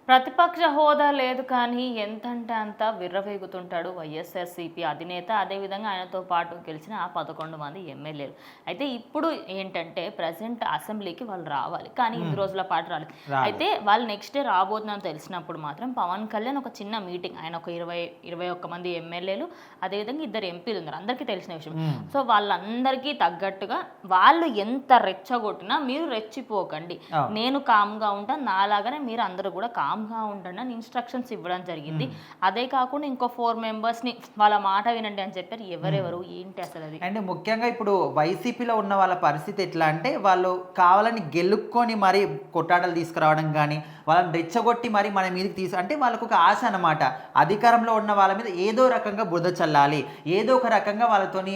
ప్రతిపక్ష హోదా లేదు కానీ ఎంతంటే అంత విర్రవీగుతుంటాడు వైఎస్ఆర్సీపీ అధినేత. అదేవిధంగా ఆయనతో పాటు గెలిచిన ఆ 11 మంది ఎమ్మెల్యేలు. అయితే ఇప్పుడు ఏంటంటే ప్రజెంట్ అసెంబ్లీకి వాళ్ళు రావాలి, కానీ ఇన్ని రోజుల పాటు రాలేదు. అయితే వాళ్ళు నెక్స్ట్ డే రాబోతుందని తెలిసినప్పుడు మాత్రం పవన్ కళ్యాణ్ ఒక చిన్న మీటింగ్, ఆయన ఒక 21 మంది ఎమ్మెల్యేలు, అదేవిధంగా 2 ఎంపీలు ఉన్నారు, అందరికీ తెలిసిన విషయం. సో వాళ్ళందరికీ తగ్గట్టుగా వాళ్ళు ఎంత రెచ్చగొట్టినా మీరు రెచ్చిపోకండి, నేను కామ్గా ఉంటాను, నాలాగానే మీరు అందరూ కూడా కామ్గా ఉండండి అని ఇన్స్ట్రక్షన్స్ ఇవ్వడం జరిగింది. అదే కాకుండా ఇంకో 4 మెంబర్స్ని వాళ్ళ మాట వినండి అని చెప్పారు. ఎవరెవరు ఏంటి అసలు అది? అంటే ముఖ్యంగా ఇప్పుడు వైసీపీలో ఉన్న వాళ్ళ పరిస్థితి ఎట్లా అంటే, వాళ్ళు కావాలని గెలుక్కొని మరి కొట్టాటలు తీసుకురావడం కానీ, వాళ్ళని రెచ్చగొట్టి మరి మన మీదకి అంటే వాళ్ళకు ఒక ఆశ అనమాట. అధికారంలో ఉన్న వాళ్ళ మీద ఏదో రకంగా బురద చల్లాలి, ఏదో ఒక రకంగా వాళ్ళతోని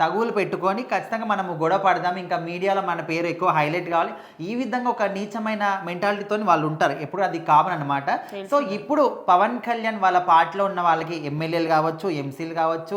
తగువులు పెట్టుకొని ఖచ్చితంగా మనము గొడవ పడదాం, ఇంకా మీడియాలో మన పేరు ఎక్కువ హైలైట్ కావాలి, ఈ విధంగా ఒక నీచమైన మెంటాలిటీతో వాళ్ళు ఉంటారు. ఎప్పుడు అది కామన్ అనమాట. సో ఇప్పుడు పవన్ కళ్యాణ్ వాళ్ళ పార్టీలో ఉన్న వాళ్ళకి ఎమ్మెల్యేలు కావచ్చు, ఎంసీలు కావచ్చు,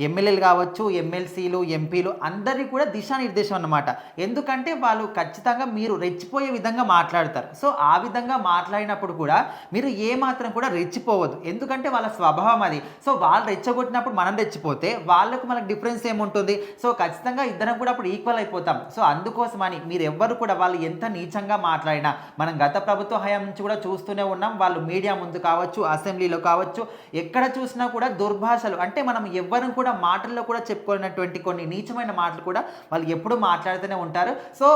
ఎమ్మెల్యేలు కావచ్చు, ఎమ్మెల్సీలు, ఎంపీలు అందరికీ కూడా దిశానిర్దేశం అన్నమాట. ఎందుకంటే వాళ్ళు ఖచ్చితంగా మీరు రెచ్చిపోయే విధంగా మాట్లాడతారు. సో ఆ విధంగా మాట్లాడినప్పుడు కూడా మీరు ఏ మాత్రం కూడా రెచ్చిపోవద్దు, ఎందుకంటే వాళ్ళ స్వభావం అది. సో వాళ్ళు రెచ్చగొట్టినప్పుడు మనం రెచ్చిపోతే వాళ్ళకు మనకు డిఫరెన్స్ ఏముంటుంది? సో ఖచ్చితంగా ఇద్దరం కూడా అప్పుడు ఈక్వల్ అయిపోతాం. సో అందుకోసమని మీరు ఎవ్వరు కూడా వాళ్ళు ఎంత నీచంగా మాట్లాడినా, మనం గత ప్రభుత్వ హయాం నుంచి కూడా చూస్తూనే ఉన్నాం, వాళ్ళు మీడియా ముందు కావచ్చు, అసెంబ్లీలో కావచ్చు, ఎక్కడ చూసినా కూడా దుర్భాషలు, అంటే మనం ఎవ్వరం కూడా మాటల్లో కూడా చెప్పుకున్నటువంటి కొన్ని నీచమైన మాటలు కూడా వాళ్ళు ఎప్పుడూ మాట్లాడుతూనే ఉంటారు. సో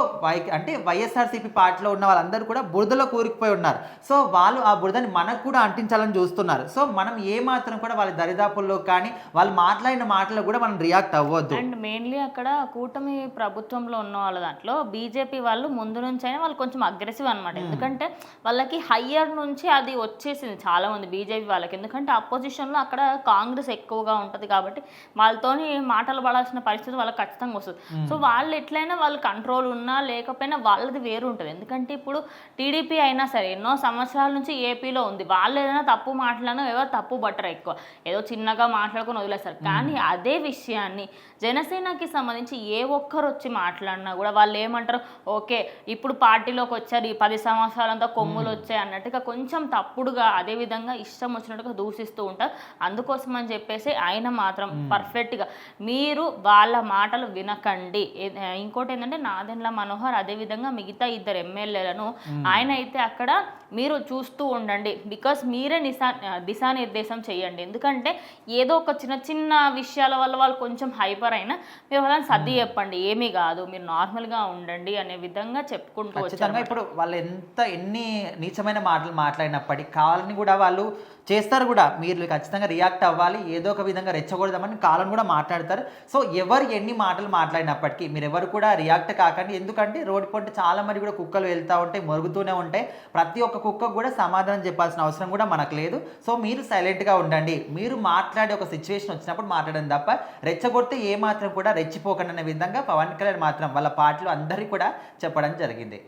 అంటే వైఎస్ఆర్సీపీ పార్టీలో ఉన్న వాళ్ళందరూ కూడా బురదలో కూరుకుపోయి ఉన్నారు. సో వాళ్ళు ఆ బురదని మనకు కూడా అంటించాలని చూస్తున్నారు. సో మనం ఏ మాత్రం కూడా వాళ్ళ దరిదాపుల్లో కానీ వాళ్ళు మాట్లాడిన మాటలు కూడా మనం రియాక్ట్ అవ్వద్దు. అండ్ మెయిన్లీ అక్కడ కూటమి ప్రభుత్వంలో ఉన్న వాళ్ళ దాంట్లో బీజేపీ వాళ్ళు ముందు నుంచి అయినా వాళ్ళు కొంచెం అగ్రెసివ్ అనమాట. ఎందుకంటే వాళ్ళకి హయ్యర్ నుంచి అది వచ్చేసింది చాలా మంది బీజేపీ వాళ్ళకి. ఎందుకంటే అపోజిషన్లో అక్కడ కాంగ్రెస్ ఎక్కువగా ఉంటుంది కాబట్టి వాళ్ళతోని మాటలు పడాల్సిన పరిస్థితి వాళ్ళకి ఖచ్చితంగా వస్తుంది. సో వాళ్ళు ఎట్లయినా వాళ్ళు కంట్రోల్ ఉన్నా లేకపోయినా వాళ్ళది వేరు ఉంటుంది. ఎందుకంటే ఇప్పుడు టీడీపీ అయినా సరే ఎన్నో సంవత్సరాల నుంచి ఏపీలో ఉంది, వాళ్ళు ఏదైనా తప్పు మాట్లాడినా ఎవరు తప్పు బట్టరు, ఎక్కువ ఏదో చిన్నగా మాట్లాడుకొని వదిలేస్తారు. కానీ అదే విషయాన్ని జనసేనకి సంబంధించి ఏ ఒక్కరు వచ్చి మాట్లాడినా కూడా వాళ్ళు ఏమంటారు, ఓకే ఇప్పుడు పార్టీలోకి వచ్చారు, ఈ 10 సంవత్సరాలంతా కొమ్ములు వచ్చాయి అన్నట్టుగా కొంచెం తప్పుడుగా అదేవిధంగా ఇష్టం వచ్చినట్టుగా దూషిస్తూ ఉంటారు. అందుకోసం అని చెప్పేసి ఆయన మాత్రం పర్ఫెక్ట్గా మీరు వాళ్ళ మాటలు వినకండి. ఇంకోటి ఏంటంటే నాదెండ్ల మనోహర్ అదేవిధంగా మిగతా 2 ఎమ్మెల్యేలను ఆయన అయితే అక్కడ మీరు చూస్తూ ఉండండి, బికాస్ మీరే దిశానిర్దేశం చేయండి. ఎందుకంటే ఏదో ఒక చిన్న చిన్న విషయాల వల్ల వాళ్ళు కొంచెం హైపర్ అయినా మీరు వాళ్ళని సర్ది చెప్పండి, ఏమీ కాదు మీరు నార్మల్గా ఉండండి అనే విధంగా చెప్పుకుంటూ వచ్చారు. ఇప్పుడు వాళ్ళు ఎన్ని నీచమైన మాటలు మాట్లాడినప్పటికీ కావాలని కూడా వాళ్ళు చేస్తారు కూడా, మీరు ఖచ్చితంగా రియాక్ట్ అవ్వాలి, ఏదో ఒక విధంగా రెచ్చగొడదామని కావాలని కూడా మాట్లాడతారు. సో ఎవరు ఎన్ని మాటలు మాట్లాడినప్పటికీ మీరు ఎవరు కూడా రియాక్ట్ కాకండి. ఎందుకంటే రోడ్డు పొంటి చాలా మంది కూడా కుక్కలు వెళ్తూ ఉంటాయి, మొరుగుతూనే ఉంటాయి. ప్రతి ఒక్క కుక్కకు కూడా సమాధానం చెప్పాల్సిన అవసరం కూడా మనకు లేదు. సో మీరు సైలెంట్గా ఉండండి, మీరు మాట్లాడే ఒక సిచ్యువేషన్ వచ్చినప్పుడు మాట్లాడండి తప్ప రెచ్చగొడితే ఏ మాత్రం కూడా రెచ్చిపోకండి అనే విధంగా పవన్ కళ్యాణ్ మాత్రం వాళ్ళ పార్టీలో అందరికీ కూడా చెప్పడం జరిగింది.